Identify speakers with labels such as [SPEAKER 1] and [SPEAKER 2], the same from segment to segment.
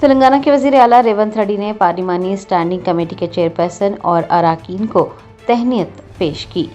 [SPEAKER 1] تلنگانہ کے وزیر اعلیٰ ریونت ریڈی نے پارلیمانی اسٹینڈنگ کمیٹی کے چیئرپرسن اور اراکین کو تہنیت پیش کی۔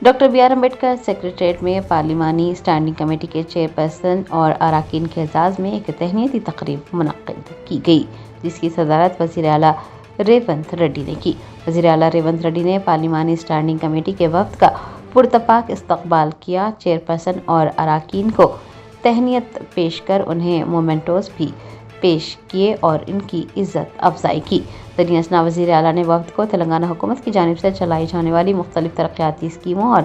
[SPEAKER 1] Doctor B R Ambedkar secretariat میں پارلیمانی اسٹینڈنگ کمیٹی کے چیئرپرسن اور اراکین کے اعزاز میں ایک تہنیتی تقریب منعقد کی گئی، جس کی صدارت وزیر اعلیٰ ریونت ریڈی نے کی۔ وزیر اعلیٰ ریونت ریڈی نے پارلیمانی اسٹینڈنگ کمیٹی کے وفد کا پرتپاک استقبال کیا۔ چیئرپرسن اور اراکین کو تہنیت پیش کر انہیں مومنٹوز بھی پیش کیے اور ان کی عزت افزائی کی۔ دریں اثنا وزیر اعلیٰ نے وفد کو تلنگانہ حکومت کی جانب سے چلائی جانے والی مختلف ترقیاتی اسکیموں اور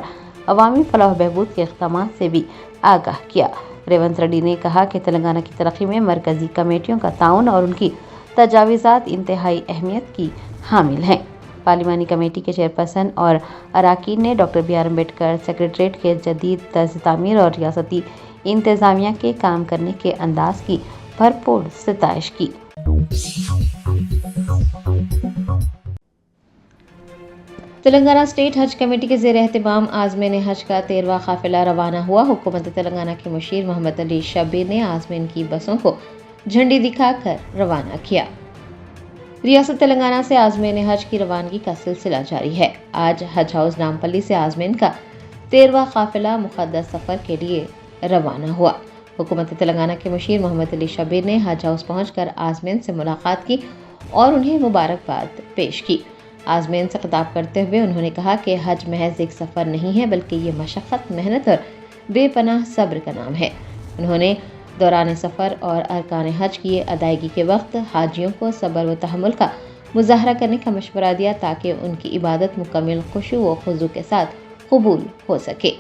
[SPEAKER 1] عوامی فلاح و بہبود کے اقدامات سے بھی آگاہ کیا۔ ریونت ریڈی نے کہا کہ تلنگانہ کی ترقی میں مرکزی کمیٹیوں کا تعاون اور ان کی تجاویزات انتہائی اہمیت کی حامل ہیں۔ پارلیمانی کمیٹی کے چیئرپرسن اور اراکین نے doctor B R Ambedkar secretariat کے جدید طرز تعمیر اور ریاستی انتظامیہ کے کام کرنے کے انداز کی بھرپور ستائش کی۔ تلنگانہ اسٹیٹ حج کمیٹی کے زیر اہتمام عازمین حج کا 13واں قافلہ روانہ ہوا۔ حکومت تلنگانہ کے مشیر محمد علی شبیر نے عازمین کی بسوں کو جھنڈی دکھا کر روانہ کیا۔ ریاست تلنگانہ سے عازمین حج کی روانگی کا سلسلہ جاری ہے۔ آج حج ہاؤس نامپلی سے عازمین کا 13واں قافلہ مقدس سفر کے لیے روانہ ہوا۔ حکومت تلنگانہ کے مشیر محمد علی شبیر نے حج ہاؤس پہنچ کر عازمین سے ملاقات کی اور انہیں مبارکباد پیش کی۔ عازمین سے خطاب کرتے ہوئے انہوں نے کہا کہ حج محض ایک سفر نہیں ہے بلکہ یہ مشقت، محنت اور بے پناہ صبر کا نام ہے۔ انہوں نے دوران سفر اور ارکان حج کی ادائیگی کے وقت حاجیوں کو صبر و تحمل کا مظاہرہ کرنے کا مشورہ دیا تاکہ ان کی عبادت مکمل خشوع و خضوع کے ساتھ قبول ہو سکے۔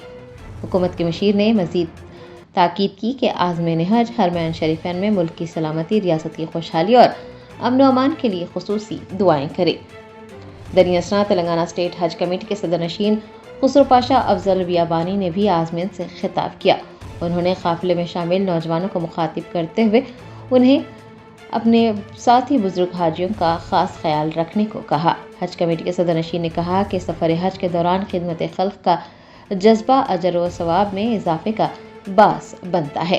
[SPEAKER 1] حکومت کے مشیر نے مزید تاکید کی کہ عازمین حج حرمین شریفین میں ملک کی سلامتی، ریاست کی خوشحالی اور امن و امان کے لیے خصوصی دعائیں کریں۔ دریں اثنا تلنگانہ اسٹیٹ حج کمیٹی کے صدر نشین خسرو پاشا افضل بیابانی نے بھی عازمین سے خطاب کیا۔ انہوں نے قافلے میں شامل نوجوانوں کو مخاطب کرتے ہوئے انہیں اپنے ساتھی بزرگ حاجیوں کا خاص خیال رکھنے کو کہا۔ حج کمیٹی کے صدر نشین نے کہا کہ سفر حج کے دوران خدمت خلق کا جذبہ اجر و ثواب میں اضافے کا باعث بنتا ہے۔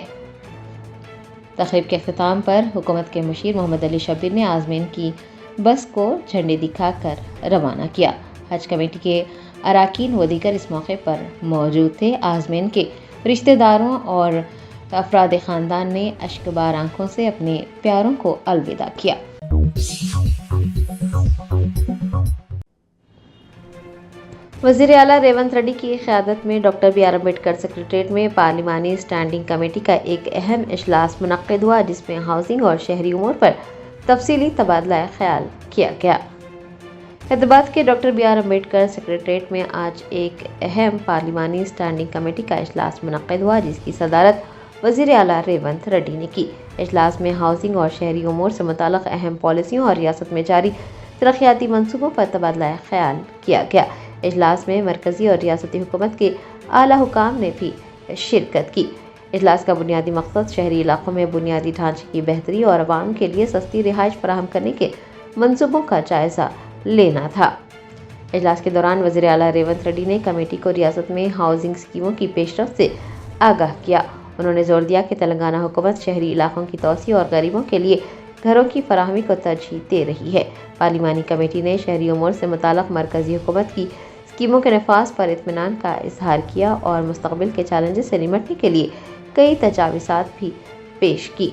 [SPEAKER 1] تقریب کے اختتام پر حکومت کے مشیر محمد علی شبیر نے عازمین کی بس کو جھنڈی دکھا کر روانہ کیا۔ حج کمیٹی کے اراکین و دیگر اس موقع پر موجود تھے۔ عازمین کے رشتہ داروں اور افراد خاندان نے اشکبار آنکھوں سے اپنے پیاروں کو الوداع کیا۔ وزیر اعلیٰ ریونت ریڈی کی قیادت میں doctor B R Ambedkar secretariat میں پارلیمانی اسٹینڈنگ کمیٹی کا ایک اہم اجلاس منعقد ہوا، جس میں ہاؤسنگ اور شہری امور پر تفصیلی تبادلہ خیال کیا گیا۔ حیدرآباد کے doctor B R Ambedkar secretariat میں آج ایک اہم پارلیمانی اسٹینڈنگ کمیٹی کا اجلاس منعقد ہوا، جس کی صدارت وزیر اعلیٰ ریونت ریڈی نے کی۔ اجلاس میں ہاؤسنگ اور شہری امور سے متعلق اہم پالیسیوں اور ریاست میں جاری ترقیاتی منصوبوں پر تبادلہ خیال کیا گیا۔ اجلاس میں مرکزی اور ریاستی حکومت کے اعلیٰ حکام نے بھی شرکت کی۔ اجلاس کا بنیادی مقصد شہری علاقوں میں بنیادی ڈھانچے کی بہتری اور عوام کے لیے سستی رہائش فراہم کرنے کے منصوبوں کا جائزہ لینا تھا۔ اجلاس کے دوران وزیر اعلیٰ ریونت ریڈی نے کمیٹی کو ریاست میں ہاؤسنگ اسکیموں کی پیش رفت سے آگاہ کیا۔ انہوں نے زور دیا کہ تلنگانہ حکومت شہری علاقوں کی توسیع اور غریبوں کے لیے گھروں کی فراہمی کو ترجیح دے رہی ہے۔ پارلیمانی کمیٹی نے شہری امور سے متعلق مرکزی حکومت کی اسکیموں کے نفاذ پر اطمینان کا اظہار کیا اور مستقبل کے چیلنجز سے نمٹنے کے لیے کئی تجاویزات بھی پیش کی۔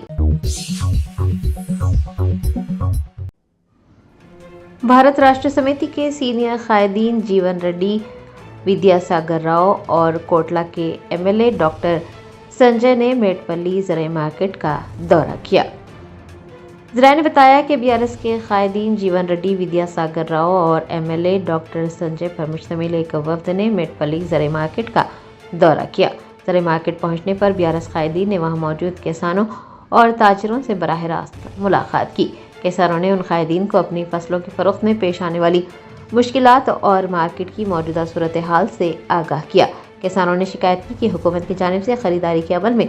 [SPEAKER 1] بھارت راشٹر سمیتی کے سینئر قائدین جیون ریڈی، ودیا ساگر راؤ اور کوٹلہ کے M L A doctor Sanjay نے میڈپلی زرعی مارکیٹ کا دورہ کیا۔ ذرائع نے بتایا کہ بی آر ایس کے قائدین جیون ریڈی، ودیا ساگر راؤ اور M L A doctor Sanjay پر مشتمل ایک وفد نے میڈپلی زرعی مارکیٹ کا دورہ کیا۔ زرعی مارکیٹ پہنچنے پر بی آر ایس قائدین نے وہاں موجود کسانوں اور تاجروں سے براہ راست ملاقات کی۔ کسانوں نے ان قائدین کو اپنی فصلوں کی فروخت میں پیش آنے والی مشکلات اور مارکیٹ کی موجودہ صورتحال سے آگاہ کیا۔ کسانوں نے شکایت کی کہ حکومت کی جانب سے خریداری کے عمل میں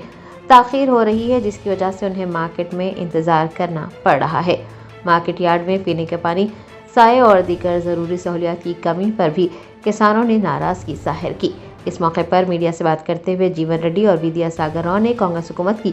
[SPEAKER 1] تاخیر ہو رہی ہے، جس کی وجہ سے انہیں مارکیٹ میں انتظار کرنا پڑ رہا ہے۔ مارکیٹ یارڈ میں پینے کے پانی، سائے اور دیگر ضروری سہولیات کی کمی پر بھی کسانوں نے ناراضگی ظاہر کی۔ اس موقع پر میڈیا سے بات کرتے ہوئے جیون ریڈی اور ودیا ساگر راؤ نے کانگریس حکومت کی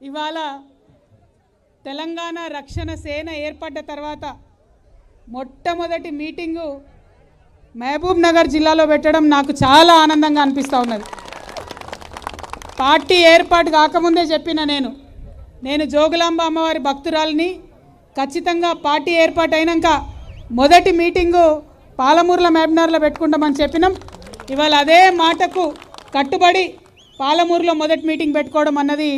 [SPEAKER 2] ఇవాళ తెలంగాణ రక్షణ సేన ఏర్పడ్డ తర్వాత మొట్టమొదటి మీటింగు మహబూబ్ నగర్ జిల్లాలో పెట్టడం నాకు చాలా ఆనందంగా అనిపిస్తూ ఉన్నది. పార్టీ ఏర్పాటు కాకముందే చెప్పిన నేను జోగులాంబ అమ్మవారి భక్తురాలిని, ఖచ్చితంగా పార్టీ ఏర్పాటు అయినాక మొదటి మీటింగు పాలమూరులో మహబూబ్నగర్లో పెట్టుకుంటామని చెప్పినాం. ఇవాళ అదే మాటకు కట్టుబడి పాలమూరులో మొదటి మీటింగ్ పెట్టుకోవడం అన్నది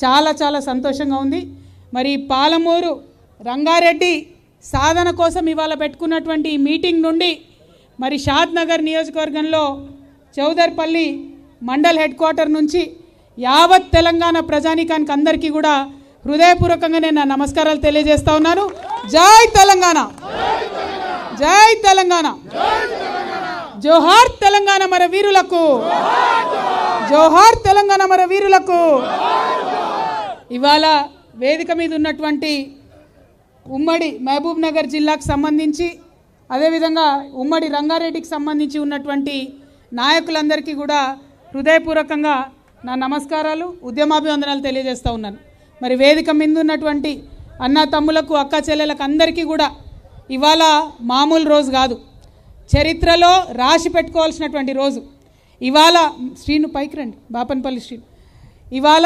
[SPEAKER 2] చాలా చాలా సంతోషంగా ఉంది. మరి పాలమూరు రంగారెడ్డి సాధన కోసం ఇవాళ పెట్టుకున్నటువంటి ఈ మీటింగ్ నుండి మరి షాద్నగర్ నియోజకవర్గంలో చౌదర్పల్లి మండల్ హెడ్ క్వార్టర్ నుంచి యావత్ తెలంగాణ ప్రజానీకానికి అందరికీ కూడా హృదయపూర్వకంగా నేను నా నమస్కారాలు తెలియజేస్తా ఉన్నాను. జై తెలంగాణ, జై తెలంగాణ, జోహార్ తెలంగాణ మన వీరులకు, జోహార్ తెలంగాణ మన వీరులకు. ఇవాళ వేదిక మీద ఉన్నటువంటి ఉమ్మడి మహబూబ్ నగర్ జిల్లాకు సంబంధించి అదేవిధంగా ఉమ్మడి రంగారెడ్డికి సంబంధించి ఉన్నటువంటి నాయకులందరికీ కూడా హృదయపూర్వకంగా నా నమస్కారాలు, ఉద్యమాభివందనాలు తెలియజేస్తూ ఉన్నాను. మరి వేదిక మీద ఉన్నటువంటి అన్న తమ్ములకు, అక్క చెల్లెలకు అందరికీ కూడా ఇవాళ మామూలు రోజు కాదు, చరిత్రలో రాసి పెట్టుకోవాల్సినటువంటి రోజు. ఇవాళ శ్రీను పైకి రండి, బాపన్పల్లి శ్రీను. ఇవాళ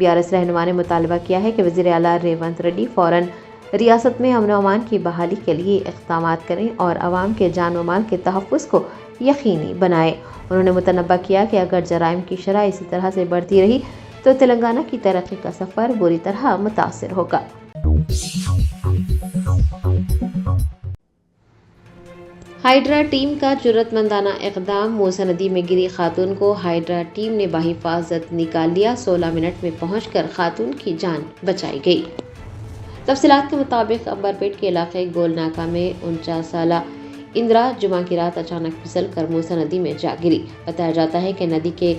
[SPEAKER 1] BRS رہنما نے مطالبہ کیا ہے کہ وزیر اعلیٰ ریونت ریڈی فوراً ریاست میں امن و امان کی بحالی کے لیے اقدامات کریں اور عوام کے جان و مال کے تحفظ کو یقینی بنائے۔ انہوں نے متنبہ کیا کہ اگر جرائم کی شرح اسی طرح سے بڑھتی رہی تو تلنگانہ کی ترقی کا سفر بری طرح متاثر ہوگا۔ ہائیڈرا ٹیم کا جرأت مندانہ اقدام، موسیٰ ندی میں گری خاتون کو ہائیڈرا ٹیم نے بحفاظت نکال لیا، 16 منٹ میں پہنچ کر خاتون کی جان بچائی گئی۔ تفصیلات کے مطابق امبرپیٹ کے علاقے گول ناکا میں 49 سالہ اندرا جمعہ کی رات اچانک پھسل کر موسیٰ ندی میں جا گری۔ بتایا جاتا ہے کہ ندی کے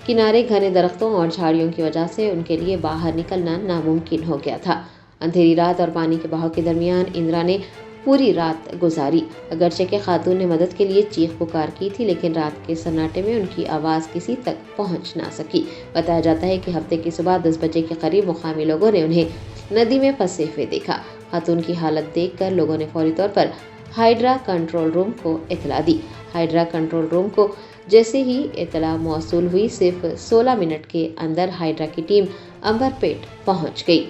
[SPEAKER 1] کنارے گھنے درختوں اور جھاڑیوں کی وجہ سے ان کے لیے باہر نکلنا ناممکن ہو گیا تھا۔ اندھیری رات اور پانی کے بہاؤ کے درمیان اندرا نے پوری رات گزاری۔ اگرچہ کہ خاتون نے مدد کے لیے چیخ پکار کی تھی، لیکن رات کے سناٹے میں ان کی آواز کسی تک پہنچ نہ سکی۔ بتایا جاتا ہے کہ ہفتے کی صبح 10 بجے کے قریب مقامی لوگوں نے انہیں ندی میں پھنسے ہوئے دیکھا۔ خاتون کی حالت دیکھ کر لوگوں نے فوری طور پر ہائیڈرا کنٹرول روم کو اطلاع دی۔ ہائیڈرا کنٹرول روم کو جیسے ہی اطلاع موصول ہوئی، صرف 16 منٹ کے اندر ہائیڈرا کی ٹیم امبرپیٹ پہنچ گئی۔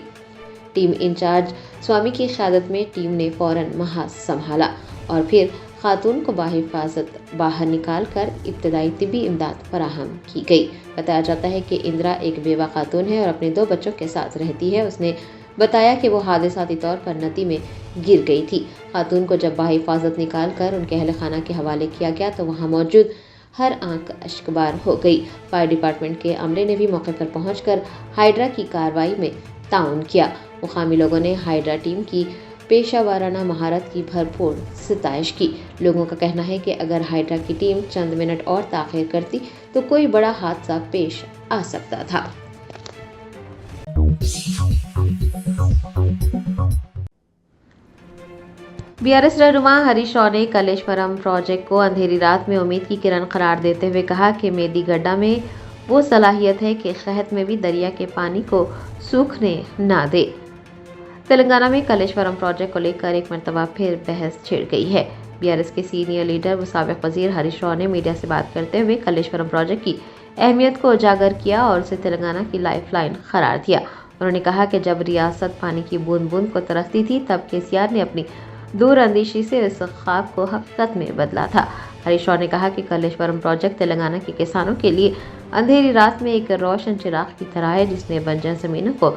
[SPEAKER 1] ٹیم انچارج سوامی کی قیادت میں ٹیم نے فوراً محاذ سنبھالا اور پھر خاتون کو بحفاظت باہر نکال کر ابتدائی طبی امداد فراہم کی گئی۔ بتایا جاتا ہے کہ اندرا ایک بیوہ خاتون ہے اور اپنے 2 بچوں کے ساتھ رہتی ہے۔ اس نے بتایا کہ وہ حادثاتی طور پر ندی میں گر گئی تھی۔ خاتون کو جب بحفاظت نکال کر ان کے اہل خانہ کے حوالے کیا گیا تو وہاں موجود ہر آنکھ اشکبار ہو گئی۔ فائر ڈپارٹمنٹ کے عملے نے بھی موقع پر پہنچ کر ہائیڈرا کی کارروائی میں تعاون کیا۔ مقامی لوگوں نے ہائیڈرا ٹیم کی پیشہ ورانہ مہارت کی بھرپور ستائش کی۔ لوگوں کا کہنا ہے کہ اگر ہائیڈرا کی ٹیم چند منٹ اور تاخیر کرتی تو کوئی بڑا حادثہ پیش آ سکتا تھا۔ BRS رہنما ہریش راؤ نے کالیشورم پروجیکٹ کو اندھیری رات میں امید کی کرن قرار دیتے ہوئے کہا کہ میدی گڈھا میں وہ صلاحیت ہے کہ قحط میں بھی دریا کے پانی کو سوکھنے نہ دے۔ تلنگانہ میں کالیشورم پروجیکٹ کو لے کر ایک مرتبہ پھر بحث چھڑ گئی ہے۔ BRS کے سینئر لیڈر و سابق وزیر ہریش راؤ نے میڈیا سے بات کرتے ہوئے کالیشورم پروجیکٹ کی اہمیت کو اجاگر کیا اور اسے تلنگانہ کی لائف لائن قرار دیا۔ انہوں نے کہا کہ جب ریاست پانی کی بوند بوند کو ترستی تھی تب KCR نے اپنی دور اندیشی سے اس خواب کو حقیقت میں بدلا تھا۔ ہریش راؤ نے کہا کہ کالیشورم پروجیکٹ تلنگانہ کے کسانوں کے لیے اندھیری رات میں ایک روشن چراغ کی طرح ہے جس نے بنجر زمینوں کو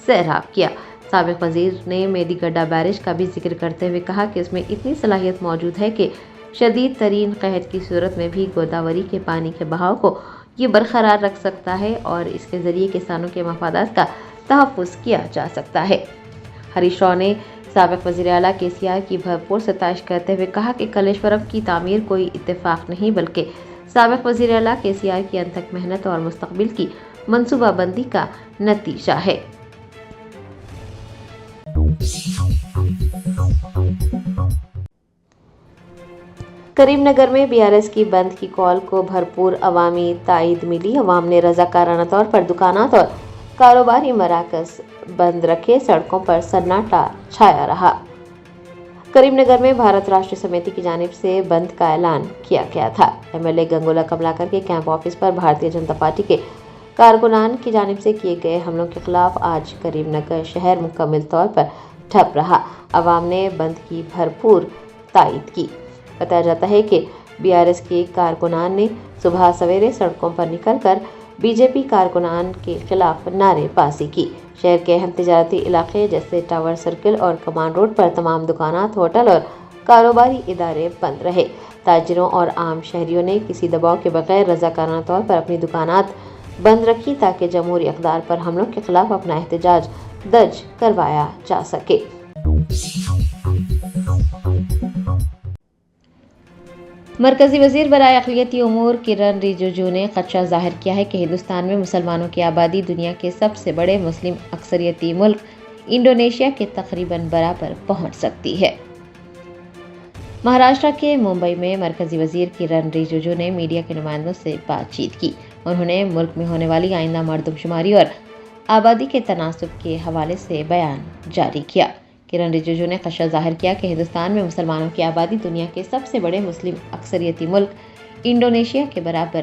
[SPEAKER 1] سیراب کیا۔ سابق وزیر نے میدی گڈھا بیرج کا بھی ذکر کرتے ہوئے کہا کہ اس میں اتنی صلاحیت موجود ہے کہ شدید ترین قحط کی صورت میں بھی گوداوری کے پانی کے بہاؤ کو یہ برقرار رکھ سکتا ہے اور اس کے ذریعے کسانوں کے مفادات کا تحفظ کیا جا سکتا ہے۔ ہریش راؤ نے سابق وزیر اعلیٰ KCR کی بھرپور ستائش کرتے ہوئے کہا کہ کالیشورم کی تعمیر کوئی اتفاق نہیں بلکہ سابق وزیر اعلیٰ KCR کی انتھک محنت اور مستقبل کی منصوبہ بندی کا نتیجہ ہے۔ کریم نگر میں BRS کی بند کی کال کو بھرپور عوامی تائید ملی۔ عوام نے رضاکارانہ طور پر دکانات اور کاروباری مراکز بند رکھے، سڑکوں پر سناٹا چھایا رہا۔ کریم نگر میں بھارت راشٹریہ سمیتی کی جانب سے بند کا اعلان کیا گیا تھا۔ MLA گنگولا کملاکر کے کیمپ آفس پر بھارتیہ جنتا پارٹی کے کارکنان کی جانب سے کیے گئے حملوں کے خلاف آج کریم نگر شہر مکمل طور پر ٹھپ رہا۔ عوام نے بند کی بھرپور تائید کی۔ بتایا جاتا ہے کہ BRS کے کارکنان نے صبح سویرے سڑکوں پر نکل کر BJP کارکنان کے خلاف نعرے بازی کی۔ شہر کے اہم تجارتی علاقے جیسے ٹاور سرکل اور کمان روڈ پر تمام دکانات، ہوٹل اور کاروباری ادارے بند رہے۔ تاجروں اور عام شہریوں نے کسی دباؤ کے بغیر رضاکارانہ طور پر اپنی دکانات بند رکھی تاکہ جمہوری اقدار پر حملوں کے خلاف اپنا احتجاج درج کروایا جا سکے۔ مرکزی وزیر برائے اقلیتی امور کرن رجیجو نے خدشہ ظاہر کیا ہے کہ ہندوستان میں مسلمانوں کی آبادی دنیا کے سب سے بڑے مسلم اکثریتی ملک انڈونیشیا کے تقریباً برابر پہنچ سکتی ہے۔ مہاراشٹر کے ممبئی میں مرکزی وزیر کرن رجیجو نے میڈیا کے نمائندوں سے بات چیت کی۔ انہوں نے ملک میں ہونے والی آئندہ مردم شماری اور آبادی کے تناسب کے حوالے سے بیان جاری کیا۔ کرن رجیجو نے خدشہ ظاہر کیا کہ ہندوستان میں مسلمانوں کی آبادی دنیا کے سب سے بڑے مسلم اکثریتی ملک انڈونیشیا کے برابر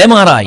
[SPEAKER 3] MRI,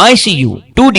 [SPEAKER 3] ICU, 2D